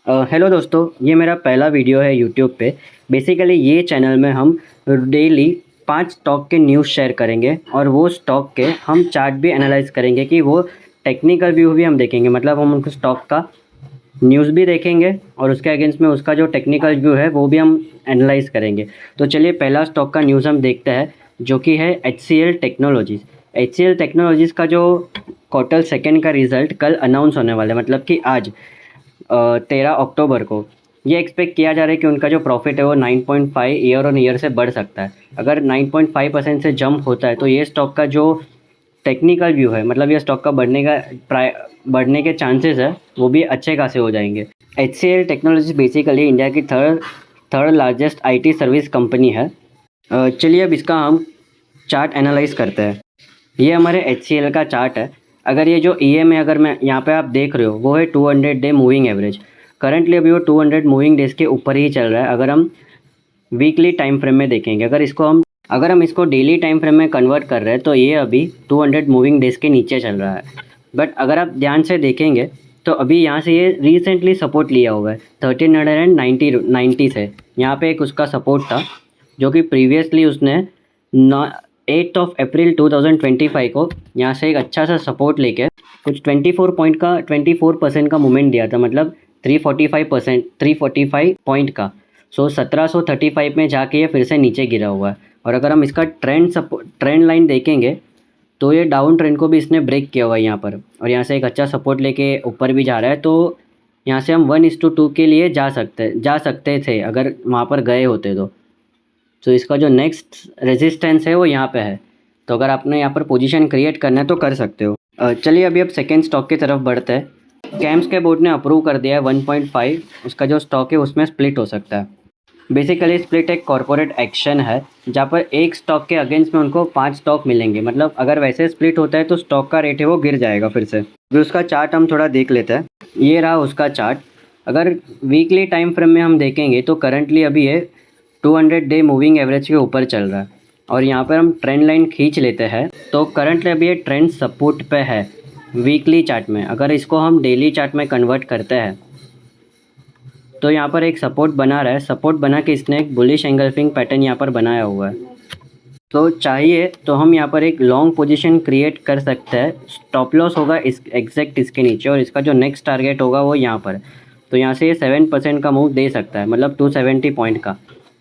Hello दोस्तों, ये मेरा पहला वीडियो है यूट्यूब पे। बेसिकली ये चैनल में हम डेली 5 स्टॉक के न्यूज़ शेयर करेंगे और वो स्टॉक के हम चार्ट भी एनालाइज करेंगे कि वो टेक्निकल व्यू भी हम देखेंगे। मतलब हम उनको स्टॉक का न्यूज़ भी देखेंगे और उसके अगेंस्ट में उसका जो टेक्निकल व्यू है वो भी हम एनालाइज करेंगे। तो चलिए पहला स्टॉक का न्यूज़ हम देखते हैं, जो कि है HCL टेक्नोलॉजीज़। HCL टेक्नोलॉजीज़ का जो क्वार्टर सेकंड का रिज़ल्ट कल अनाउंस होने वाला है, मतलब कि आज 13 अक्टूबर को। ये एक्सपेक्ट किया जा रहा है कि उनका जो प्रॉफिट है वो 9.5 ईयर ऑन ईयर से बढ़ सकता है। अगर 9.5% से जंप होता है तो ये स्टॉक का जो टेक्निकल व्यू है, मतलब ये स्टॉक का बढ़ने के चांसेस है वो भी अच्छे खासे हो जाएंगे। HCL टेक्नोलॉजी बेसिकली इंडिया की third largest IT service company है। चलिए अब इसका हम चार्ट एनालाइज करते हैं। ये हमारे HCL का चार्ट है। अगर ये जो EM है, अगर मैं यहाँ पे आप देख रहे हो, वो है 200 डे मूविंग एवरेज। करंटली अभी वो 200 मूविंग डेज़ के ऊपर ही चल रहा है। अगर हम वीकली टाइम फ्रेम में देखेंगे, अगर हम इसको डेली टाइम फ्रेम में कन्वर्ट कर रहे हैं तो ये अभी 200 मूविंग डेज़ के नीचे चल रहा है। बट अगर आप ध्यान से देखेंगे तो अभी यहाँ से ये रिसेंटली सपोर्ट लिया हुआ है 1390 से। यहाँ पे एक उसका सपोर्ट था जो कि प्रीवियसली उसने 8 अप्रैल 2025 को यहाँ से एक अच्छा सा सपोर्ट लेके कुछ 24% का मूवमेंट दिया था, मतलब 345 पॉइंट का। 1735 में जाके ये फिर से नीचे गिरा हुआ है। और अगर हम इसका ट्रेंड लाइन देखेंगे तो ये डाउन ट्रेंड को भी इसने ब्रेक किया हुआ है यहाँ पर, और यहाँ से एक अच्छा सपोर्ट लेके ऊपर भी जा रहा है। तो यहाँ से हम 1:2 के लिए जा सकते थे अगर वहाँ पर गए होते तो इसका जो नेक्स्ट रेजिस्टेंस है वो यहाँ पे है। तो अगर आपने यहाँ पर पोजीशन क्रिएट करना है तो कर सकते हो। चलिए अभी अब सेकेंड स्टॉक की तरफ बढ़ते हैं। कैम्स के बोर्ड ने अप्रूव कर दिया है 1.5, उसका जो स्टॉक है उसमें स्प्लिट हो सकता है। बेसिकली स्प्लिट एक कॉरपोरेट एक्शन है जहाँ पर एक स्टॉक के अगेंस्ट में उनको 5 स्टॉक मिलेंगे। मतलब अगर वैसे स्प्लिट होता है तो स्टॉक का रेट है वो गिर जाएगा फिर से। अभी उसका चार्ट हम थोड़ा देख लेते हैं। ये रहा उसका चार्ट। अगर वीकली टाइम फ्रेम में हम देखेंगे तो करंटली अभी ये 200 डे मूविंग एवरेज के ऊपर चल रहा है। और यहाँ पर हम ट्रेंड लाइन खींच लेते हैं तो करंटली अभी ये ट्रेंड सपोर्ट पे है वीकली चार्ट में। अगर इसको हम डेली चार्ट में कन्वर्ट करते हैं तो यहाँ पर एक सपोर्ट बना रहा है। सपोर्ट बना के इसने एक बुलिश एंगल्फिंग पैटर्न यहाँ पर बनाया हुआ है। तो चाहिए तो हम यहाँ पर एक लॉन्ग पोजीशन क्रिएट कर सकते हैं। स्टॉप लॉस होगा एग्जैक्ट इसके नीचे, और इसका जो नेक्स्ट टारगेट होगा वो यहाँ पर। तो यहाँ से ये 7% का मूव दे सकता है, मतलब 270 पॉइंट का।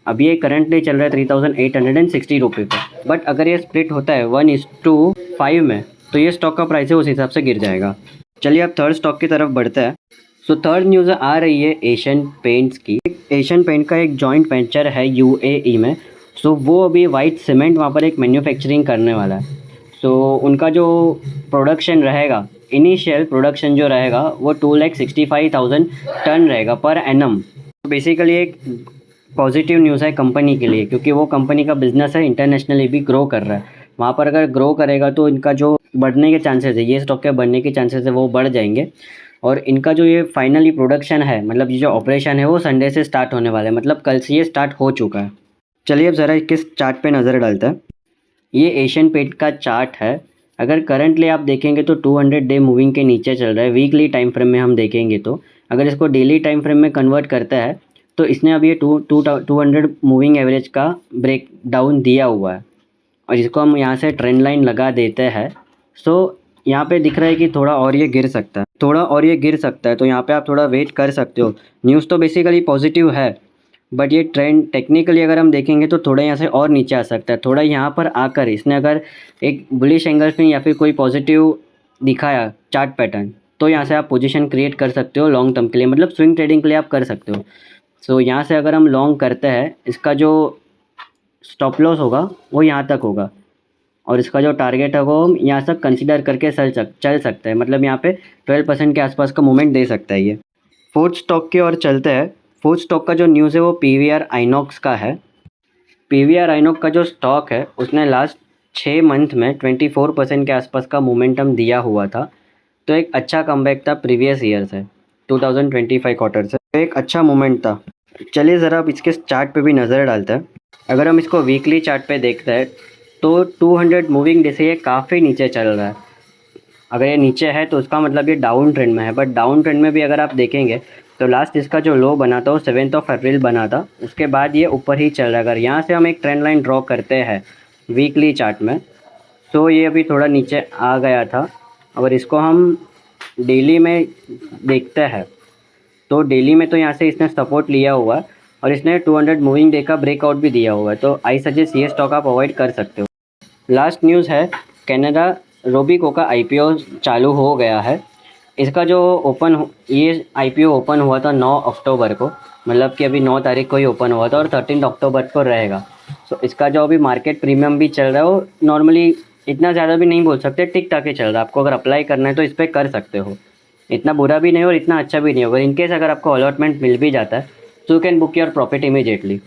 अभी ये करंटली चल रहा है 3860 रुपये पर। बट अगर ये स्प्लिट होता है 1:5 में तो ये स्टॉक का प्राइस है उस हिसाब से गिर जाएगा। चलिए अब थर्ड स्टॉक की तरफ बढ़ते हैं। सो थर्ड न्यूज़ आ रही है एशियन पेंट्स की। एशियन पेंट का एक जॉइंट वेंचर है UAE में। सो वो अभी वाइट सीमेंट वहाँ पर एक मैन्युफैक्चरिंग करने वाला है। सो उनका जो प्रोडक्शन रहेगा, इनिशियल प्रोडक्शन जो रहेगा वो 2,65,000 टन रहेगा पर एनम। बेसिकली एक पॉजिटिव न्यूज़ है कंपनी के लिए, क्योंकि वो कंपनी का बिजनेस है इंटरनेशनली भी ग्रो कर रहा है। वहाँ पर अगर ग्रो करेगा तो इनका जो बढ़ने के चांसेस है, ये स्टॉक के बढ़ने के चांसेस है वो बढ़ जाएंगे। और इनका जो ये फाइनली प्रोडक्शन है, मतलब ये जो ऑपरेशन है वो संडे से स्टार्ट होने वाला है, मतलब कल से ये स्टार्ट हो चुका है। चलिए अब ज़रा किस चार्ट पे नज़र डालते हैं। ये एशियन पेंट का चार्ट है। अगर करंटली आप देखेंगे तो 200 डे मूविंग के नीचे चल रहा है। वीकली टाइम फ्रेम में हम देखेंगे तो अगर इसको डेली टाइम फ्रेम में कन्वर्ट करता है तो इसने अभी ये 200 मूविंग एवरेज का ब्रेक डाउन दिया हुआ है। और इसको हम यहाँ से ट्रेंड लाइन लगा देते हैं। सो यहाँ पे दिख रहा है कि थोड़ा और ये गिर सकता है, तो यहाँ पे आप थोड़ा वेट कर सकते हो। न्यूज़ तो बेसिकली पॉजिटिव है, बट ये ट्रेंड टेक्निकली अगर हम देखेंगे तो थोड़ा यहाँ से और नीचे आ सकता है। थोड़ा यहाँ पर आकर इसने अगर एक बुलिश एंगल्फिंग या फिर कोई पॉजिटिव दिखाया चार्ट पैटर्न, तो यहाँ से आप पोजीशन क्रिएट कर सकते हो लॉन्ग टर्म के लिए, मतलब स्विंग ट्रेडिंग के लिए आप कर सकते हो। सो यहाँ से अगर हम लॉन्ग करते हैं, इसका जो स्टॉप लॉस होगा वो यहाँ तक होगा और इसका जो टारगेट है वो हम यहाँ तक कंसीडर करके चल सकता है। मतलब यहाँ पे 12% के आसपास का मूवमेंट दे सकता है ये। फोर्थ स्टॉक की ओर चलते हैं। फोर्थ स्टॉक का जो न्यूज़ है वो PVR आइनॉक्स का है। PVR आइनॉक्स का जो स्टॉक है उसने लास्ट 6 मंथ में 24% के आसपास का मोमेंटम दिया हुआ था। तो एक अच्छा कमबैक था प्रीवियस ईयर से, 2025 क्वार्टर से, तो एक अच्छा मोमेंट था। चलिए ज़रा अब इसके चार्ट पे भी नज़र डालते हैं। अगर हम इसको वीकली चार्ट पे देखते हैं तो 200 मूविंग डे से ये काफ़ी नीचे चल रहा है। अगर ये नीचे है तो उसका मतलब ये डाउन ट्रेंड में है, बट डाउन ट्रेंड में भी अगर आप देखेंगे तो लास्ट इसका जो लो बना था वो 7 अप्रैल बना था, उसके बाद ये ऊपर ही चल रहा है। अगर यहाँ से हम एक ट्रेंड लाइन ड्रॉ करते हैं वीकली चार्ट में, तो ये अभी थोड़ा नीचे आ गया था। अगर इसको हम डेली में देखते हैं तो डेली में तो यहाँ से इसने सपोर्ट लिया हुआ है और इसने 200 मूविंग डे का ब्रेकआउट भी दिया हुआ है, तो आई सजेस्ट ये स्टॉक आप अवॉइड कर सकते हो। लास्ट न्यूज़ है, कनाडा रोबिको का आईपीओ चालू हो गया है। इसका जो ये आईपीओ ओपन हुआ था 9 अक्टूबर को, मतलब कि अभी 9 तारीख को ही ओपन हुआ था और 13 अक्टूबर को रहेगा। तो इसका जो अभी मार्केट प्रीमियम भी चल रहा है वो नॉर्मली इतना ज़्यादा भी नहीं बोल सकते, टिक टाक ही चल रहा है। आपको अगर अप्लाई करना है तो इस पर कर सकते हो, इतना बुरा भी नहीं और इतना अच्छा भी नहीं होगा। इनकेस अगर आपको अलॉटमेंट मिल भी जाता है तो you can book your profit immediately.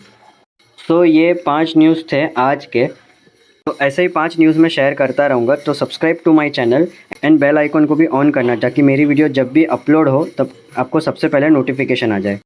So ये 5 न्यूज़ थे आज के। तो ऐसे ही 5 न्यूज़ मैं शेयर करता रहूँगा, तो subscribe to my channel and bell icon को भी ऑन करना ताकि मेरी वीडियो जब भी अपलोड हो तब आपको सबसे पहले नोटिफिकेशन आ जाए।